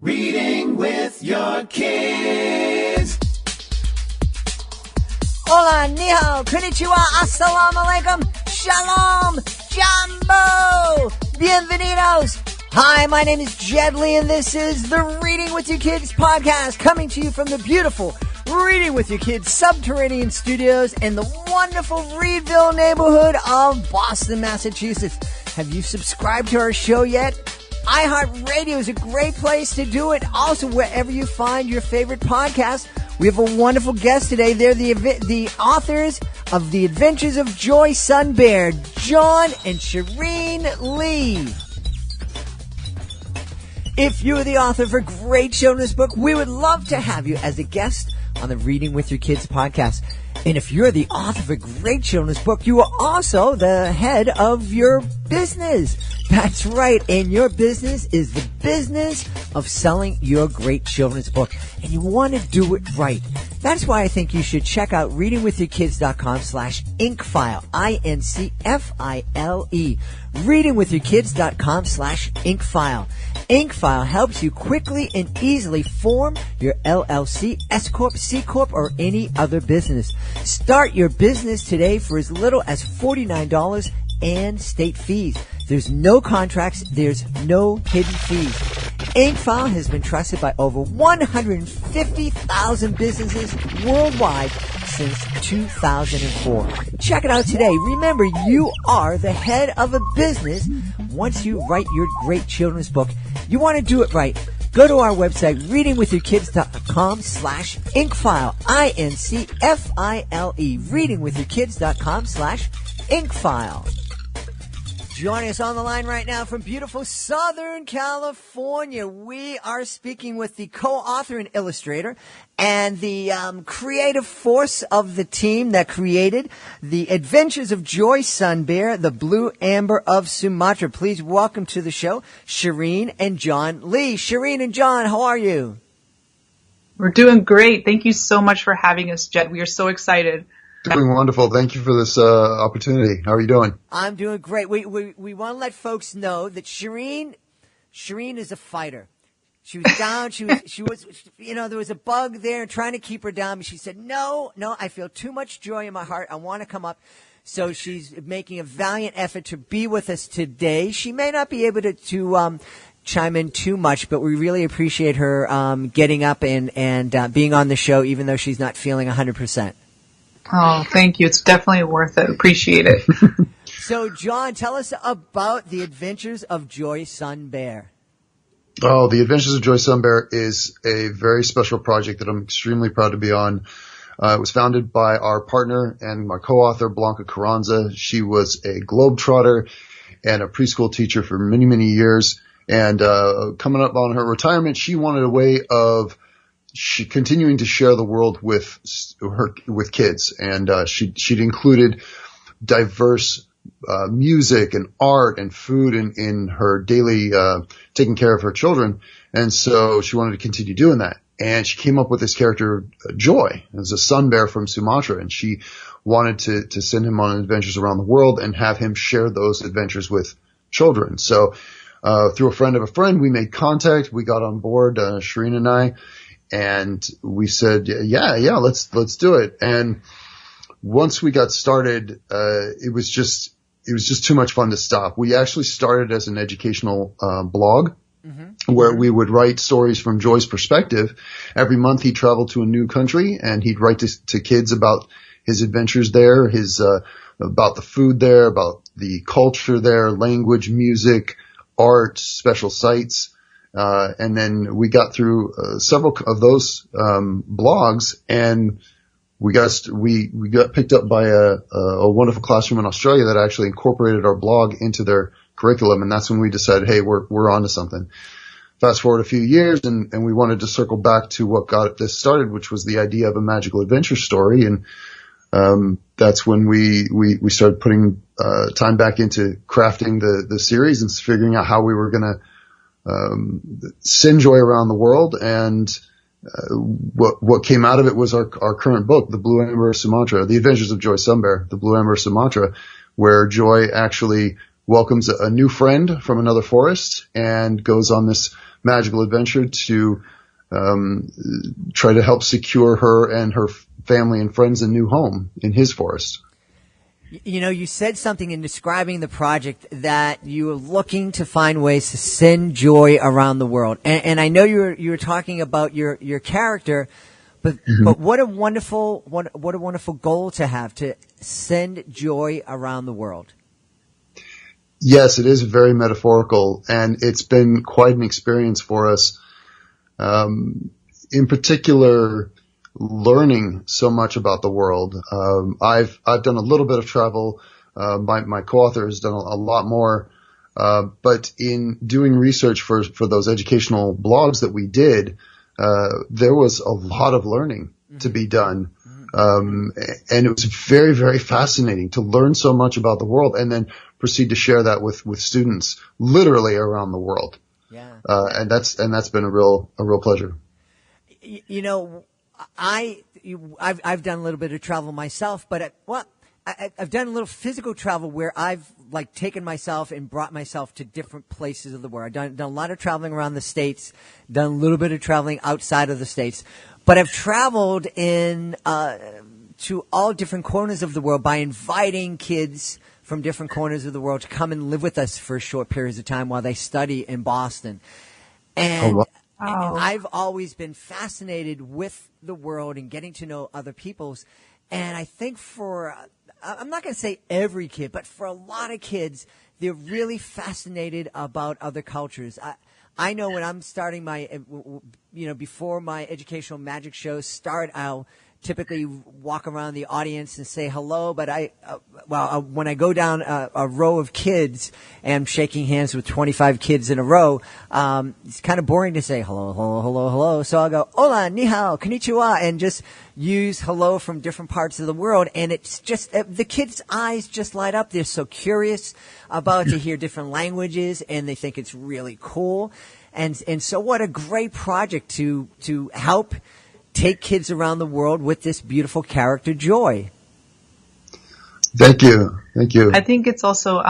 Reading with your kids. Hola, ni hao, konnichiwa, assalamu alaikum, shalom, jambo, bienvenidos. Hi, my name is Jed Lee, and this is the Reading with Your Kids podcast, coming to you from the beautiful Reading with Your Kids subterranean studios in the wonderful Reedville neighborhood of Boston, Massachusetts. Have you subscribed to our show yet? iHeartRadio is a great place to do it. Also, wherever you find your favorite podcast, we have a wonderful guest today. They're the authors of The Adventures of Joy Sun Bear, John and Shearin Lee. If you're the author of a great children's book, we would love to have you as a guest on the Reading with Your Kids podcast. And if you're the author of a great children's book, you are also the head of your business. That's right. And your business is the business of selling your great children's book. And you want to do it right. That's why I think you should check out readingwithyourkids.com/inkfile. INCFILE. readingwithyourkids.com/inkfile. Inkfile helps you quickly and easily form your LLC, S Corp, C Corp, or any other business. Start your business today for as little as $49 and state fees. There's no contracts. There's no hidden fees. Inkfile has been trusted by over 150,000 businesses worldwide since 2004. Check it out today. Remember, you are the head of a business once you write your great children's book. You want to do it right. Go to our website, readingwithyourkids.com/inkfile. INCFILE. readingwithyourkids.com/inkfile. Joining us on the line right now from beautiful Southern California, we are speaking with the co-author and illustrator and the creative force of the team that created The Adventures of Joy Sun Bear, the Blue Amber of Sumatra. Please welcome to the show, Shearin and John Lee. Shearin and John, how are you? We're doing great. Thank you so much for having us, Jed. We are so excited. Doing wonderful. Thank you for this opportunity. How are you doing? I'm doing great. We want to let folks know that Shearin is a fighter. She was down. She was, there was a bug there trying to keep her down. But she said, no, I feel too much joy in my heart. I want to come up. So she's making a valiant effort to be with us today. She may not be able to chime in too much, but we really appreciate her getting up and being on the show, even though she's not feeling 100%. Oh, thank you. It's definitely worth it. Appreciate it. So, John, tell us about The Adventures of Joy Sun Bear. Oh, The Adventures of Joy Sun Bear is a very special project that I'm extremely proud to be on. It was founded by our partner and my co-author, Blanca Carranza. She was a globetrotter and a preschool teacher for many, many years. And coming up on her retirement, she wanted a way of continuing to share the world with kids, and she'd included diverse music and art and food in her daily taking care of her children, and so she wanted to continue doing that. And she came up with this character, Joy, as a sun bear from Sumatra, and she wanted to send him on adventures around the world and have him share those adventures with children. So through a friend of a friend, we made contact. We got on board, Shearin and I. And we said, yeah, let's do it. And once we got started, it was just too much fun to stop. We actually started as an educational blog where we would write stories from Joy's perspective. Every month he'd travel to a new country and he'd write to kids about his adventures there, about the food there, about the culture there, language, music, art, special sights. And then we got through several of those blogs, and we got picked up by a wonderful classroom in Australia that actually incorporated our blog into their curriculum, and that's when we decided, hey, we're onto something. Fast forward a few years, and we wanted to circle back to what got this started, which was the idea of a magical adventure story, and that's when we started putting time back into crafting the series and figuring out how we were going to send joy around the world, and what came out of it was our current book, The Blue Amber of Sumatra, The Adventures of Joy Sun Bear, The Blue Amber of Sumatra, where Joy actually welcomes a new friend from another forest and goes on this magical adventure to try to help secure her and her family and friends a new home in his forest. You know, you said something in describing the project that you were looking to find ways to send joy around the world. And I know you were talking about your character, but what a wonderful goal to have, to send joy around the world. Yes, it is very metaphorical, and it's been quite an experience for us. In particular, learning so much about the world. I've done a little bit of travel. My co-author has done a lot more. But in doing research for those educational blogs that we did, there was a lot of learning to be done. And it was very, very fascinating to learn so much about the world and then proceed to share that with students literally around the world. Yeah. And that's been a real pleasure. You know, I've done a little bit of travel myself, but I've done a little physical travel where I've like taken myself and brought myself to different places of the world. I've done a lot of traveling around the States, done a little bit of traveling outside of the States, but I've traveled to all different corners of the world by inviting kids from different corners of the world to come and live with us for short periods of time while they study in Boston. And wow. And I've always been fascinated with the world and getting to know other people's. And I think I'm not going to say every kid, but for a lot of kids, they're really fascinated about other cultures. I know when I'm starting before my educational magic shows start, I'll typically walk around the audience and say hello, but when I go down a row of kids and I'm shaking hands with 25 kids in a row, it's kind of boring to say hello, hello, hello, hello. So I'll go, hola, ni hao, konnichiwa, and just use hello from different parts of the world. And it's just, the kids' eyes just light up. They're so curious about to hear different languages, and they think it's really cool. And so what a great project to help take kids around the world with this beautiful character, Joy. Thank you. Thank you. I think it's also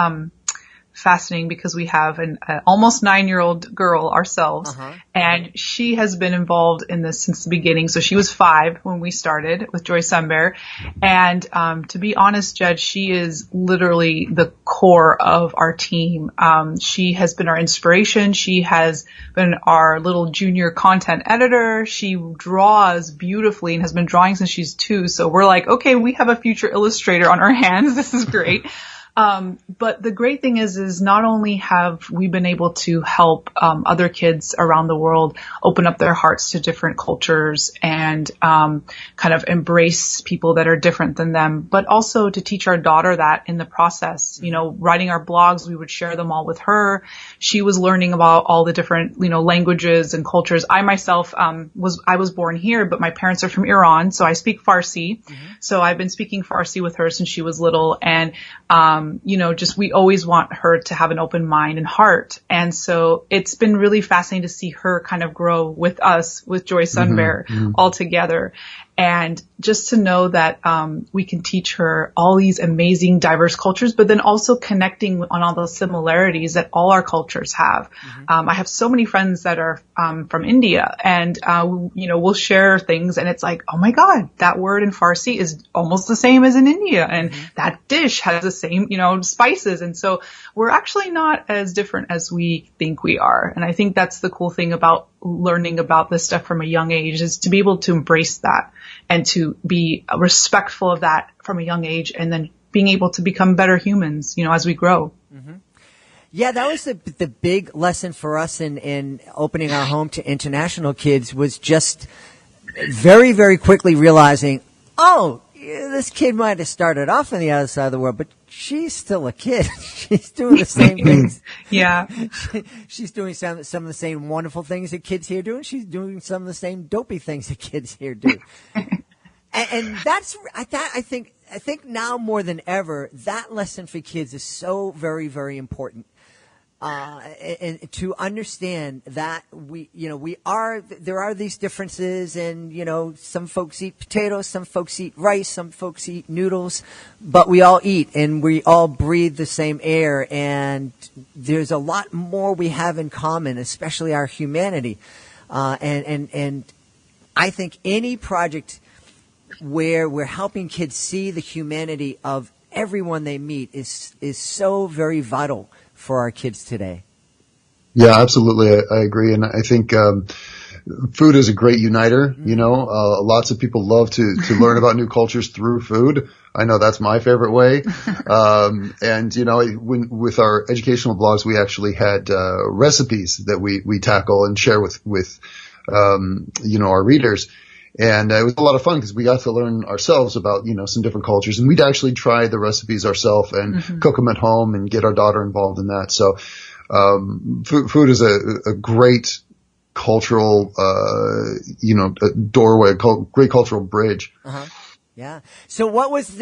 fascinating because we have an almost 9-year-old girl ourselves, and she has been involved in this since the beginning. So she was 5 when we started with Joy Sun Bear. And to be honest, Jed, she is literally the core of our team. She has been our inspiration. She has been our little junior content editor. She draws beautifully and has been drawing since she's 2. So we're like, okay, we have a future illustrator on our hands. This is great. But the great thing is not only have we been able to help other kids around the world open up their hearts to different cultures and kind of embrace people that are different than them, but also to teach our daughter that in the process. You know, writing our blogs, we would share them all with her. She was learning about all the different, languages and cultures. I myself was born here, but my parents are from Iran, so I speak Farsi. So I've been speaking Farsi with her since she was little, and we always want her to have an open mind and heart. And so it's been really fascinating to see her kind of grow with us, with Joy Sun Bear all together. And just to know that we can teach her all these amazing diverse cultures, but then also connecting on all those similarities that all our cultures have. I have so many friends that are from India, and we'll share things, and it's like, oh my God, that word in Farsi is almost the same as in India, and that dish has the same spices. And so we're actually not as different as we think we are. And I think that's the cool thing about learning about this stuff from a young age, is to be able to embrace that and to be respectful of that from a young age, and then being able to become better humans, as we grow. Yeah, that was the big lesson for us in opening our home to international kids, was just very, very quickly realizing, this kid might have started off on the other side of the world, but she's still a kid. She's doing the same things. Yeah. She's doing some of the same wonderful things that kids here do, and she's doing some of the same dopey things that kids here do. and that's, I think now more than ever, that lesson for kids is so very, very important. And to understand that there are these differences, and some folks eat potatoes, some folks eat rice, some folks eat noodles, but we all eat and we all breathe the same air, and there's a lot more we have in common, especially our humanity. And I think any project where we're helping kids see the humanity of everyone they meet is so very vital for our kids today. Yeah, absolutely. I agree. And I think, food is a great uniter. Lots of people love to learn about new cultures through food. I know that's my favorite way. With our educational blogs, we actually had, recipes that we tackle and share with our readers. And it was a lot of fun because we got to learn ourselves about, some different cultures, and we'd actually try the recipes ourselves and cook them at home and get our daughter involved in that. So, food is a great cultural, doorway, great cultural bridge. Uh-huh. Yeah. So what was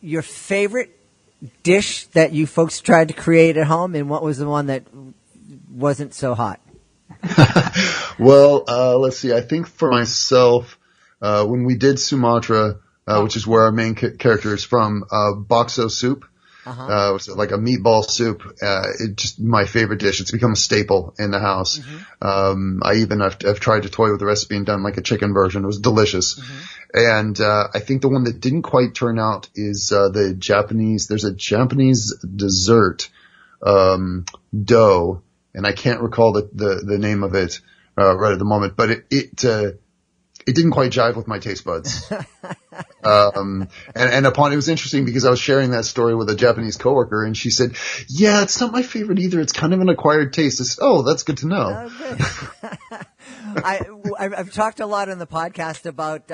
your favorite dish that you folks tried to create at home, and what was the one that wasn't so hot? Well, let's see. I think for myself, when we did Sumatra, which is where our main character is from, bakso soup, was like a meatball soup. It's just my favorite dish. It's become a staple in the house. I even have tried to toy with the recipe and done like a chicken version. It was delicious. And, I think the one that didn't quite turn out is, there's a Japanese dessert, dough. And I can't recall the name of it, right at the moment, but it didn't quite jive with my taste buds. And it was interesting because I was sharing that story with a Japanese coworker, and she said, yeah, it's not my favorite either. It's kind of an acquired taste. That's good to know. I've talked a lot on the podcast about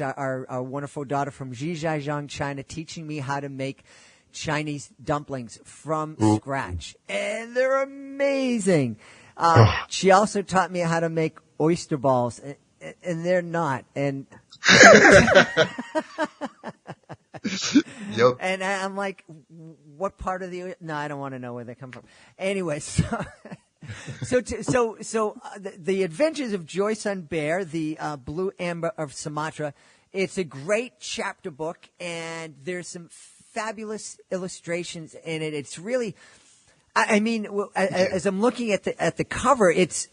our wonderful daughter from Zhejiang, China, teaching me how to make Chinese dumplings from scratch, and they're amazing. She also taught me how to make oyster balls, and they're not. And yep. And I'm like, what part of the? No, I don't want to know where they come from. Anyway, so the Adventures of Joy Sun Bear, the Blue Amber of Sumatra. It's a great chapter book, and there's some fabulous illustrations in it. It's really, as I'm looking at the cover, it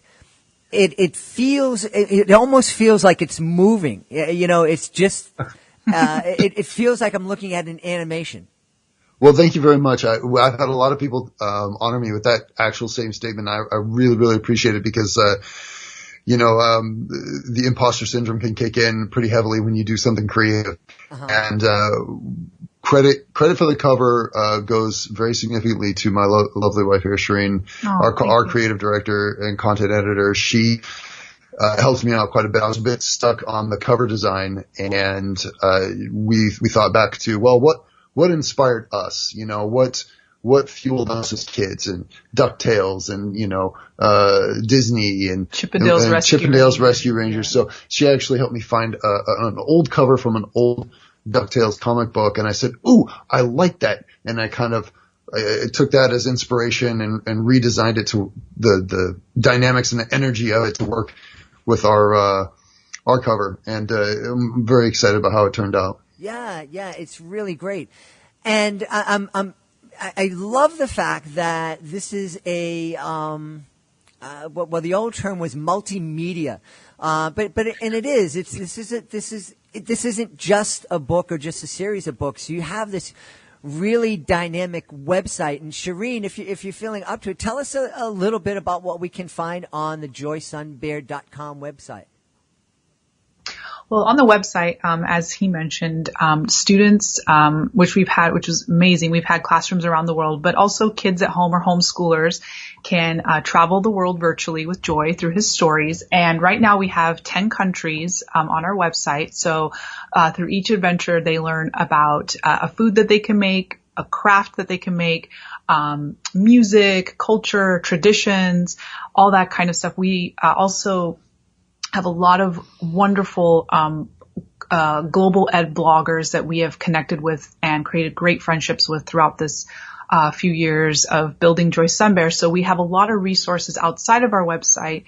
almost feels like it's moving. It's just, it feels like I'm looking at an animation. Well, thank you very much. I've had a lot of people, honor me with that actual same statement. I really, really appreciate it because, the imposter syndrome can kick in pretty heavily when you do something creative. And, Credit for the cover goes very significantly to my lovely wife here, Shearin, our creative director and content editor. She helps me out quite a bit. I was a bit stuck on the cover design, and we thought back to, well, what inspired us? What fueled us as kids, and DuckTales, and Disney, and Chippendales Rescue Rangers. So she actually helped me find an old cover from an old DuckTales comic book, and I said, ooh, I like that. And I kind of took that as inspiration and redesigned it to the dynamics and the energy of it to work with our cover. And I'm very excited about how it turned out. Yeah, it's really great. And I love the fact that this is the old term was multimedia. But it is. This isn't just a book or just a series of books. You have this really dynamic website. And Shearin, if you're feeling up to it, tell us a little bit about what we can find on the joysunbear.com website. Well, on the website, as he mentioned, students, which is amazing. We've had classrooms around the world, but also kids at home or homeschoolers can travel the world virtually with Joy through his stories. And right now we have 10 countries on our website. So through each adventure, they learn about a food that they can make, a craft that they can make, music, culture, traditions, all that kind of stuff. We also have a lot of wonderful global ed bloggers that we have connected with and created great friendships with throughout this a few years of building Joy Sun Bear. So we have a lot of resources outside of our website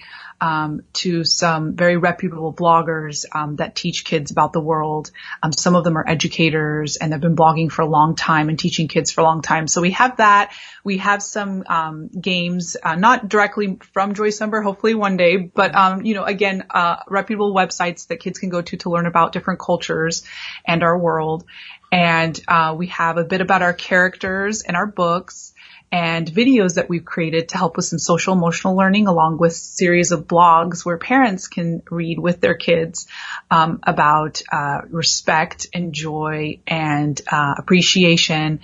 to some very reputable bloggers that teach kids about the world. Some of them are educators and have been blogging for a long time and teaching kids for a long time. So we have that. We have some games, not directly from Joy Sun Bear, hopefully one day, but again, reputable websites that kids can go to learn about different cultures and our world. And we have a bit about our characters and our books, and videos that we've created to help with some social emotional learning, along with series of blogs where parents can read with their kids about respect and joy and appreciation.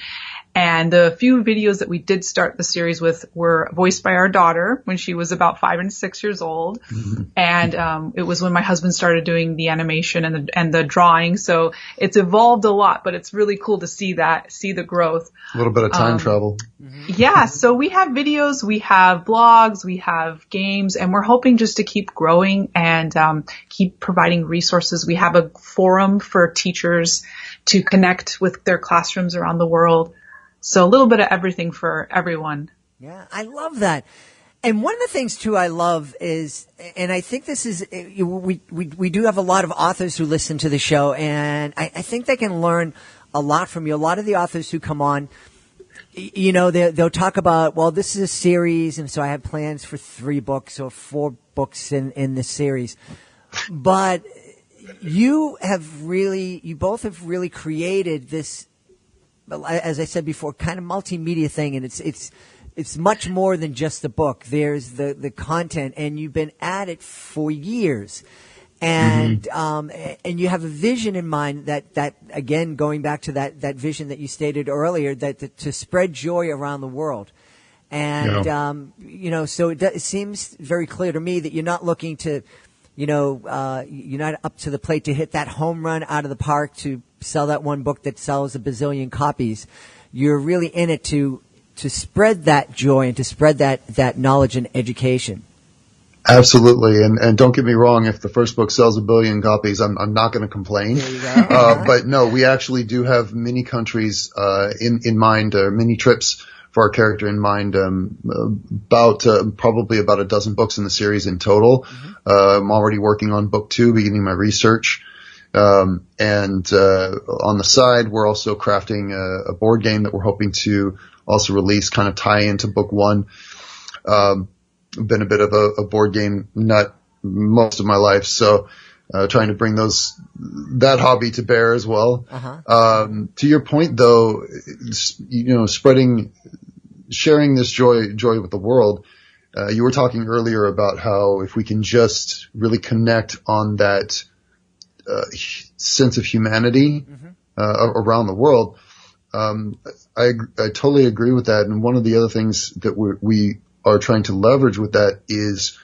And the few videos that we did start the series with were voiced by our daughter when she was about 5 and 6 years old. Mm-hmm. And it was when my husband started doing the animation and the drawing. So it's evolved a lot, but it's really cool to see the growth. A little bit of time travel. Yeah. So we have videos, we have blogs, we have games, and we're hoping just to keep growing and keep providing resources. We have a forum for teachers to connect with their classrooms around the world. So a little bit of everything for everyone. Yeah, I love that. And one of the things too I love is, and I think this is, we do have a lot of authors who listen to the show, and I think they can learn a lot from you. A lot of the authors who come on, they'll talk about, well, this is a series, and so I have plans for 3 books or 4 books in this series. But you both have really created this, as I said before, kind of multimedia thing, and it's much more than just the book. There's the content, and you've been at it for years, and and you have a vision in mind that again, going back to that vision that you stated earlier, that to spread joy around the world, and so it seems very clear to me that you're not looking to, you're not up to the plate to hit that home run out of the park to sell that one book that sells a bazillion copies. You're really in it to spread that joy and to spread that knowledge and education. Absolutely. And don't get me wrong, if the first book sells 1 billion copies, I'm not going to complain. There you go. But no, we actually do have many countries in mind, many trips for our character in mind, probably about 12 books in the series in total. I'm already working on book 2, beginning my research. And on the side, we're also crafting a board game that we're hoping to also release, kind of tie into book 1. Been a bit of a board game nut most of my life, so trying to bring that hobby to bear as well. To your point though, sharing this joy with the world. You were talking earlier about how if we can just really connect on that sense of humanity around the world, I totally agree with that. And one of the other things that we are trying to leverage with that is,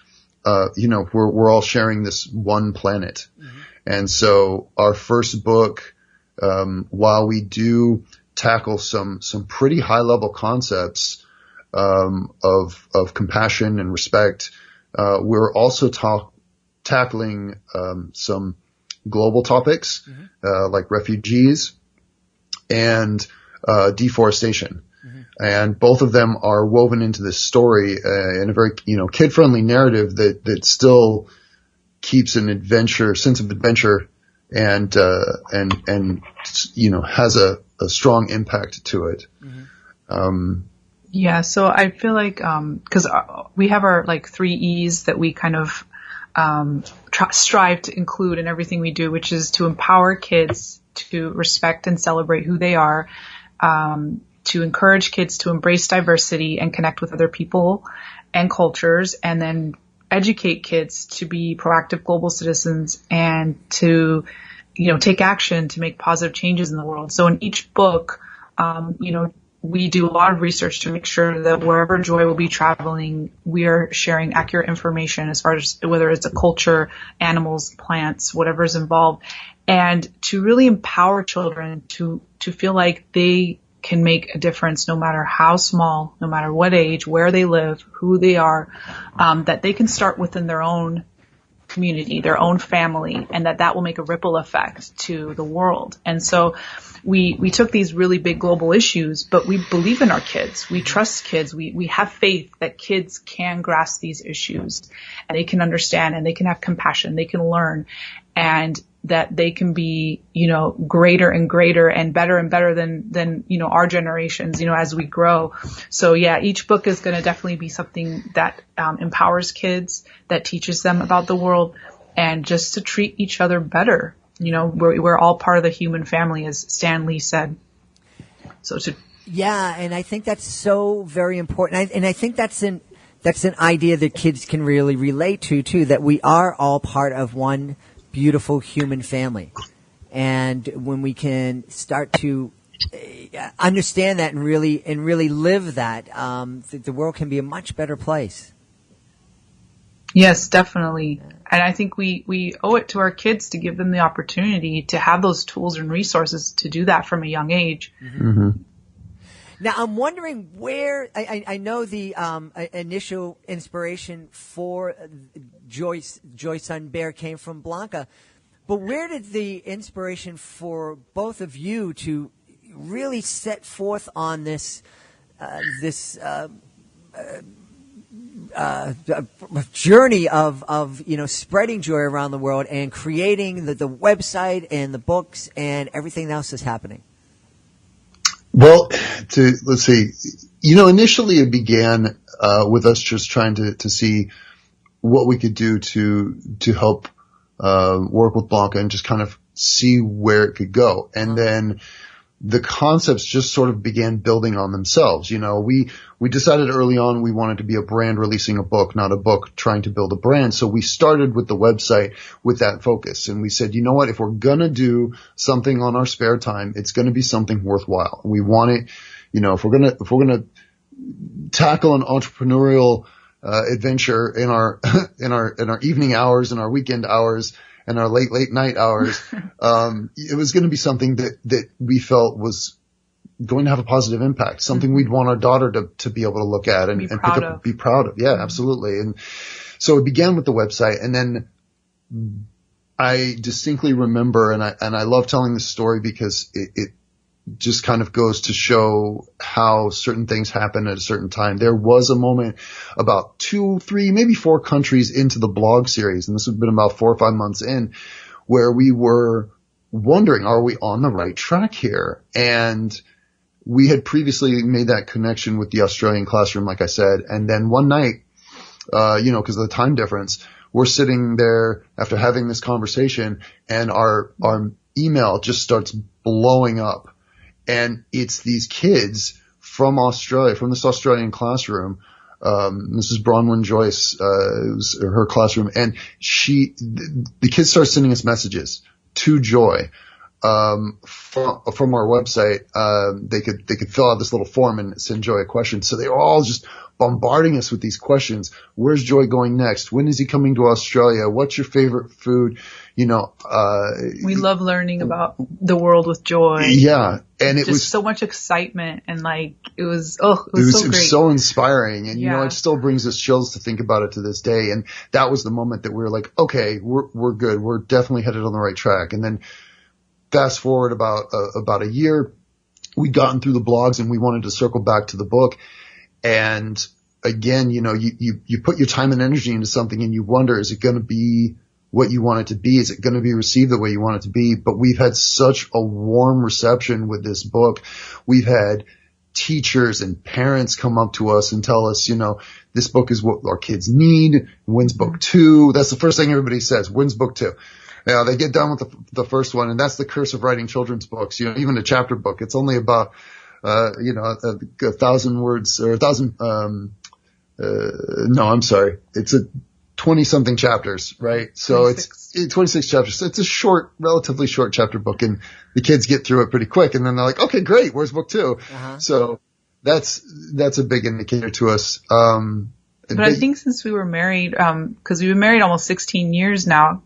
we're all sharing this one planet. And so our first book, while we do tackle some pretty high level concepts of compassion and respect, we're also tackling some global topics like refugees and deforestation. And both of them are woven into this story in a very kid-friendly narrative that still keeps an sense of adventure and has a strong impact to it. Yeah, so I feel like because we have our 3 E's that we kind of strive to include in everything we do, which is to empower kids to respect and celebrate who they are, to encourage kids to embrace diversity and connect with other people and cultures, and then educate kids to be proactive global citizens and to, take action to make positive changes in the world. So in each book, we do a lot of research to make sure that wherever Joy will be traveling, we are sharing accurate information as far as whether it's a culture, animals, plants, whatever is involved, and to really empower children to feel like they can make a difference no matter how small, no matter what age, where they live, who they are, that they can start within their own community, their own family, and that will make a ripple effect to the world. And so we took these really big global issues, but we believe in our kids. We trust kids. We have faith that kids can grasp these issues and they can understand and they can have compassion. They can learn, and that they can be, greater and greater and better than, our generations, as we grow. So yeah, each book is going to definitely be something that empowers kids, that teaches them about the world, and just to treat each other better. We're all part of the human family, as Stan Lee said. Yeah, and I think that's so very important. And I think that's an idea that kids can really relate to too, that we are all part of one beautiful human family. And when we can start to understand that and really live that, the world can be a much better place. Yes, definitely. And I think we owe it to our kids to give them the opportunity to have those tools and resources to do that from a young age. Mm-hmm. Now, I'm wondering where I know the initial inspiration for Joy Sun Bear came from Blanca, but where did the inspiration for both of you to really set forth on this journey of spreading joy around the world and creating the website and the books and everything else that's happening? Well, let's see. Initially it began with us just trying to see what we could do to help work with Blanca and just kind of see where it could go. And then the concepts just sort of began building on themselves. We decided early on we wanted to be a brand releasing a book, not a book trying to build a brand. So we started with the website with that focus. And we said, you know what, if we're going to do something on our spare time, it's going to be something worthwhile. We want it, if we're going to tackle an entrepreneurial adventure in our evening hours and our weekend hours and our late night hours, it was going to be something that we felt was going to have a positive impact, something we'd want our daughter to be able to look at and be proud of. Yeah, absolutely. And so it began with the website, and then I distinctly remember, and I love telling this story because it just kind of goes to show how certain things happen at a certain time. There was a moment about 2, 3, maybe 4 countries into the blog series, and this had been about 4 or 5 months in, where we were wondering, are we on the right track here? And we had previously made that connection with the Australian classroom, like I said, and then one night, because of the time difference, we're sitting there after having this conversation, and our email just starts blowing up. And it's these kids from Australia, from this Australian classroom. Mrs. Bronwyn Joyce, it was her classroom, and the kids started sending us messages to Joy, from our website. They could fill out this little form and send Joy a question. So they were all just bombarding us with these questions. Where's Joy going next? When is he coming to Australia? What's your favorite food? We love learning about the world with Joy. Yeah. And it just was so much excitement, and it was so great. It was so inspiring. And, it still brings us chills to think about it to this day. And that was the moment that we were like, okay, we're good. We're definitely headed on the right track. And then fast forward about a year, we'd gotten through the blogs and we wanted to circle back to the book. And again, you put your time and energy into something and you wonder, is it going to be what you want it to be? Is it going to be received the way you want it to be? But we've had such a warm reception with this book. We've had teachers and parents come up to us and tell us, this book is what our kids need. When's book 2? That's the first thing everybody says. When's book 2? They get done with the first one, and that's the curse of writing children's books. Even a chapter book, it's only about, 1,000 words or 1,000, no, I'm sorry. It's 20-something chapters, right? So 26. It's 26 chapters. So it's a relatively short chapter book, and the kids get through it pretty quick, and then they're like, okay, great, where's book 2? Uh-huh. So that's a big indicator to us. But I think since we were married, because we've been married almost 16 years now,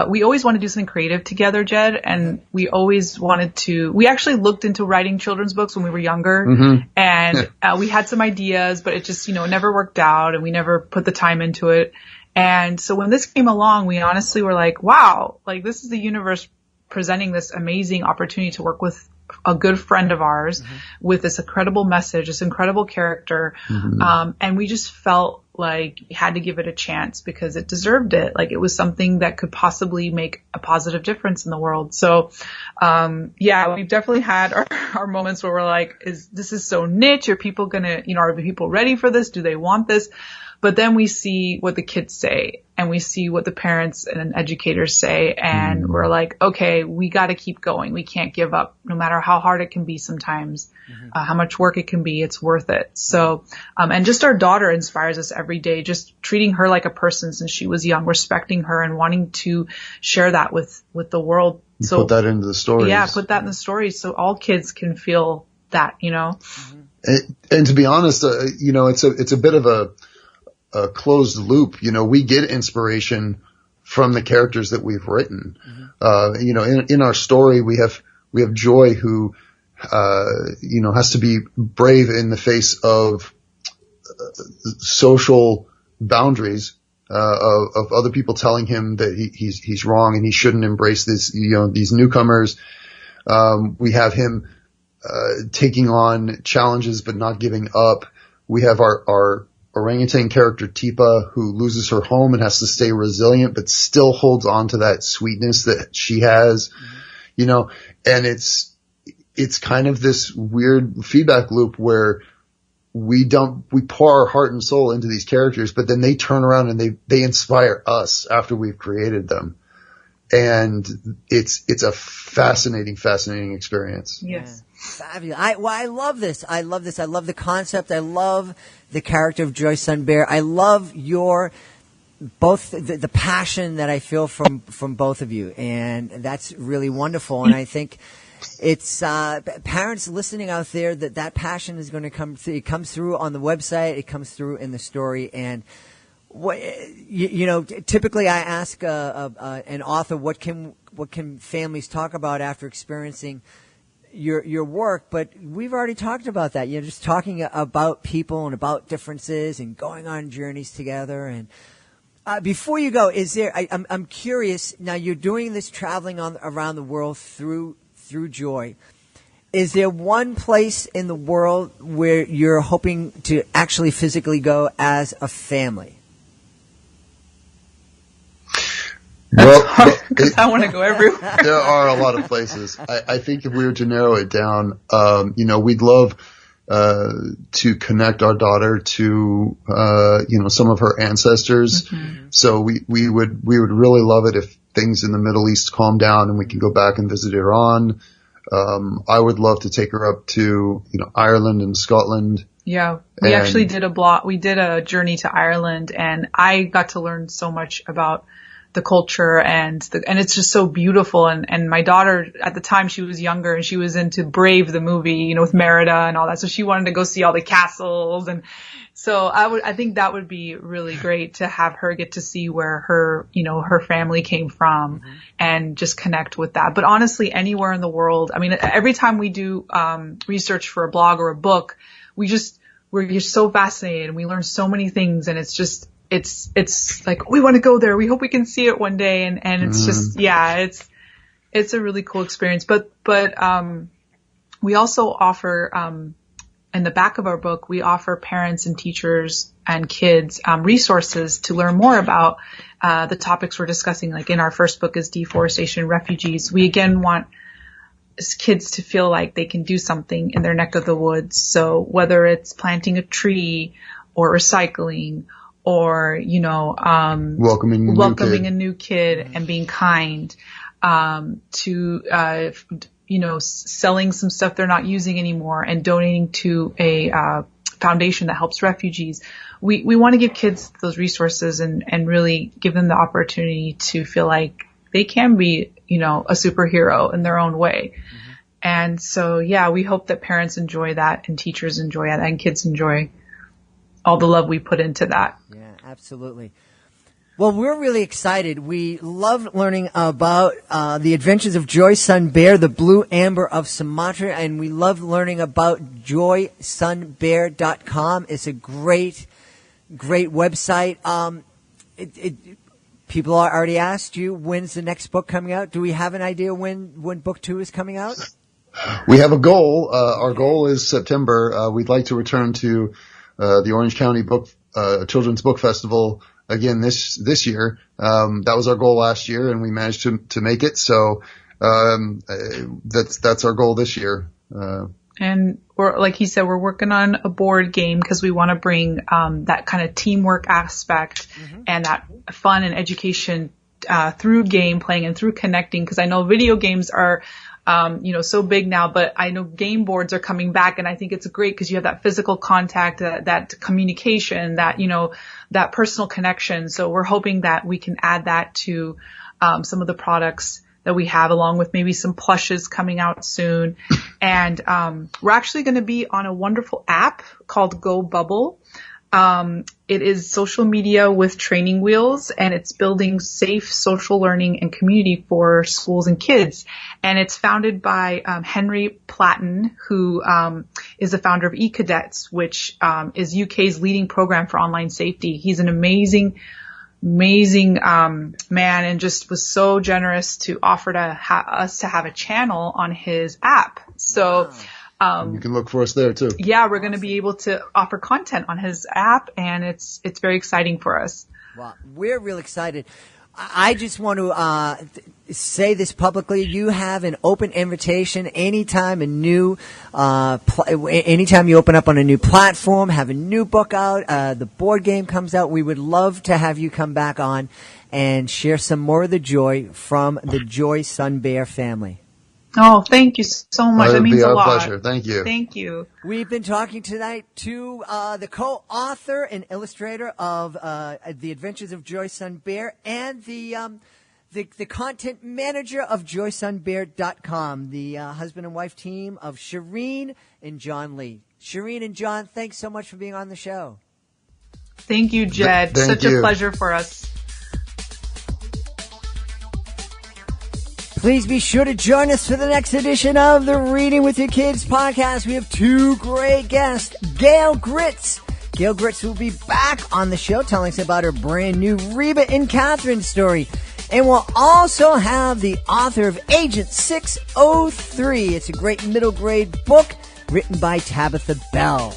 we always want to do something creative together, Jed, and we always we actually looked into writing children's books when we were younger, mm-hmm. and we had some ideas, but it just, never worked out, and we never put the time into it. And so when this came along, we honestly were like, wow, like this is the universe presenting this amazing opportunity to work with a good friend of ours with this incredible message, this incredible character. And we just felt like we had to give it a chance because it deserved it. Like it was something that could possibly make a positive difference in the world. So, yeah, we've definitely had our moments where we're like, this is so niche? Are people gonna, are people ready for this? Do they want this? But then we see what the kids say and we see what the parents and educators say. And we're like, okay, we got to keep going. We can't give up no matter how hard it can be sometimes, how much work it can be. It's worth it. So, and just our daughter inspires us every day, just treating her like a person since she was young, respecting her and wanting to share that with the world. So put that into the stories. Yeah, put that in the stories so all kids can feel that, And to be honest, it's a bit of a closed loop. We get inspiration from the characters that we've written. In our story, we have Joy who, has to be brave in the face of social boundaries, of other people telling him that he's wrong and he shouldn't embrace this, these newcomers. We have him, taking on challenges but not giving up. We have our orangutan character Tipa, who loses her home and has to stay resilient, but still holds on to that sweetness that she has, and it's kind of this weird feedback loop where we pour our heart and soul into these characters, but then they turn around and they inspire us after we've created them. And it's a fascinating experience. Yes. Fabulous. I love this. I love the concept. I love the character of Joy Sun Bear. I love both the passion that I feel from both of you. And that's really wonderful. And I think it's, parents listening out there that passion is going to come through. It comes through on the website. It comes through in the story. And typically I ask an author, what can families talk about after experiencing your work, but we've already talked about that. Just talking about people and about differences and going on journeys together. And before you go, I'm curious. Now you're doing this traveling around the world through Joy. Is there one place in the world where you're hoping to actually physically go as a family? Well, I want to go everywhere. There are a lot of places. I think if we were to narrow it down, we'd love to connect our daughter to some of her ancestors. So we would really love it if things in the Middle East calm down and we can go back and visit Iran. I would love to take her up to Ireland and Scotland. Yeah, we actually did a journey to Ireland, and I got to learn so much about the culture and it's just so beautiful. And my daughter at the time, she was younger and she was into Brave, the movie, with Merida and all that. So she wanted to go see all the castles. And so I think that would be really great to have her get to see where her family came from and just connect with that. But honestly, anywhere in the world, I mean, every time we do, research for a blog or a book, we're just so fascinated and we learn so many things, and it's like, we want to go there. We hope we can see it one day. And it's just, it's a really cool experience. But we also offer, in the back of our book, we offer parents and teachers and kids, resources to learn more about, the topics we're discussing. Like in our first book is deforestation, refugees. We again want kids to feel like they can do something in their neck of the woods. So whether it's planting a tree or recycling, or, welcoming a new kid and being kind, to, selling some stuff they're not using anymore and donating to a, foundation that helps refugees. We want to give kids those resources and really give them the opportunity to feel like they can be, a superhero in their own way. And so, we hope that parents enjoy that and teachers enjoy that and kids enjoy all the love we put into that. Yeah, absolutely. Well, we're really excited. We love learning about the adventures of Joy Sun Bear, the blue amber of Sumatra, and we love learning about joysunbear.com. It's a great website. people already asked you, when's the next book coming out? Do we have an idea when book 2 is coming out? We have a goal. Our goal is September. We'd like to return to the Orange County Children's Book Festival again this year. That was our goal last year, and we managed to make it. So that's our goal this year. And we're, like he said, we're working on a board game because we want to bring that kind of teamwork aspect and that fun and education through game playing and through connecting. Because I know video games are so big now, but I know game boards are coming back, and I think it's great because you have that physical contact, that communication, that personal connection. So we're hoping that we can add that to some of the products that we have, along with maybe some plushes coming out soon. And we're actually going to be on a wonderful app called Go Bubble. It is social media with training wheels, and it's building safe social learning and community for schools and kids. And it's founded by Henry Platten, who is the founder of eCadets, which is UK's leading program for online safety. He's an amazing man, and just was so generous to offer to us to have a channel on his app. So you can look for us there too. Yeah, we're going to be able to offer content on his app, and it's very exciting for us. Well, we're real excited. I just want to say this publicly. You have an open invitation anytime anytime you open up on a new platform, have a new book out, the board game comes out. We would love to have you come back on and share some more of the joy from the Joy Sun Bear family. Oh, thank you so much. That means a lot. Pleasure. Thank you. Thank you. We've been talking tonight to the co-author and illustrator of The Adventures of Joy Sun Bear and the content manager of JoySunBear.com, the husband and wife team of Shearin and John Lee. Shearin and John, thanks so much for being on the show. Thank you, Jed. Such a pleasure for us. Please be sure to join us for the next edition of the Reading with Your Kids podcast. We have 2 great guests. Gail Gritz. Gail Gritz will be back on the show telling us about her brand new Reba and Catherine story. And we'll also have the author of Agent 603. It's a great middle grade book written by Tabitha Bell.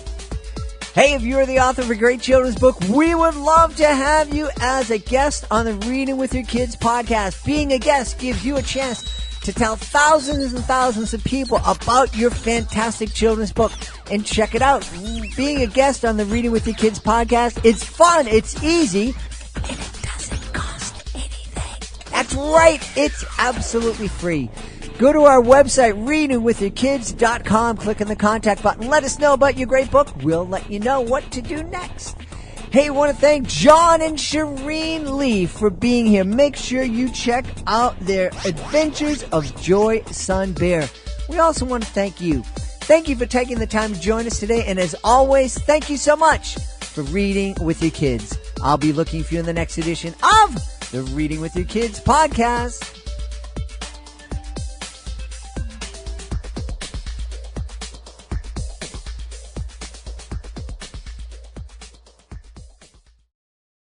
Hey, if you're the author of a great children's book, we would love to have you as a guest on the Reading with Your Kids podcast. Being a guest gives you a chance to tell thousands and thousands of people about your fantastic children's book. And check it out. Being a guest on the Reading with Your Kids podcast, it's fun, it's easy, and it doesn't cost anything. That's right. It's absolutely free. Go to our website, readingwithyourkids.com. Click on the contact button. Let us know about your great book. We'll let you know what to do next. Hey, I want to thank John and Shearin Lee for being here. Make sure you check out their Adventures of Joy Sun Bear. We also want to thank you. Thank you for taking the time to join us today. And as always, thank you so much for reading with your kids. I'll be looking for you in the next edition of the Reading with Your Kids podcast.